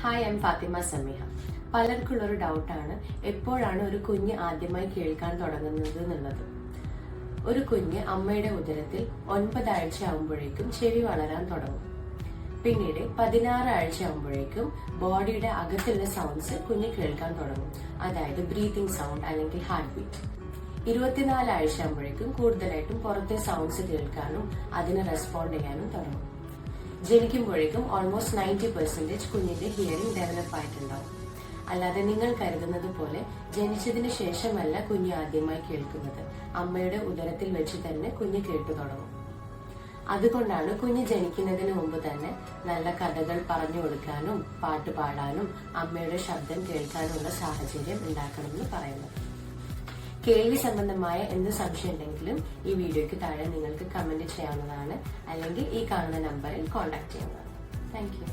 Hi, I'm Fathima Sameeha. പലർക്കുള്ളൊരു ഡൗട്ടാണ് എപ്പോഴാണ് ഒരു കുഞ്ഞ് ആദ്യമായി കേൾക്കാൻ തുടങ്ങുന്നത് എന്നുള്ളത്. ഒരു കുഞ്ഞ് അമ്മയുടെ ഉദരത്തിൽ 9 ആഴ്ച ആകുമ്പോഴേക്കും ചെവി വളരാൻ തുടങ്ങും. പിന്നീട് 16 ആഴ്ച ആകുമ്പോഴേക്കും ബോഡിയുടെ അകത്തുള്ള സൗണ്ട്സ് കുഞ്ഞ് കേൾക്കാൻ തുടങ്ങും. അതായത് ബ്രീത്തിങ് സൗണ്ട് അല്ലെങ്കിൽ ഹാർട്ട് ബീറ്റ്. 24 ആഴ്ച ആകുമ്പോഴേക്കും കൂടുതലായിട്ടും പുറത്തെ സൗണ്ട്സ് കേൾക്കാനും അതിന് റെസ്പോണ്ട് ചെയ്യാനും തുടങ്ങും. ജനിക്കുമ്പോഴേക്കും ഓൾമോസ്റ്റ് 90% കുഞ്ഞിന്റെ ഹിയറിംഗ് ഡെവലപ്പ് ആയിട്ടുണ്ടാവും. അല്ലാതെ നിങ്ങൾ കരുതുന്നത് പോലെ ജനിച്ചതിന് ശേഷമല്ല കുഞ്ഞ് ആദ്യമായി കേൾക്കുന്നത്. അമ്മയുടെ ഉദരത്തിൽ വെച്ച് തന്നെ കുഞ്ഞ് കേട്ടു തുടങ്ങും. അതുകൊണ്ടാണ് കുഞ്ഞ് ജനിക്കുന്നതിന് മുമ്പ് തന്നെ നല്ല കഥകൾ പറഞ്ഞു കൊടുക്കാനും പാട്ട് പാടാനും അമ്മയുടെ ശബ്ദം കേൾക്കാനുള്ള സാഹചര്യം ഉണ്ടാക്കണമെന്ന് പറയുന്നത്. കേൾവി സംബന്ധമായ എന്ത് സംശയം ഉണ്ടെങ്കിലും ഈ വീഡിയോയ്ക്ക് താഴെ നിങ്ങൾക്ക് കമന്റ് ചെയ്യാവുന്നതാണ്, അല്ലെങ്കിൽ ഈ കാണുന്ന നമ്പറിൽ കോൺടാക്ട് ചെയ്യാവുന്നതാണ്. Thank you.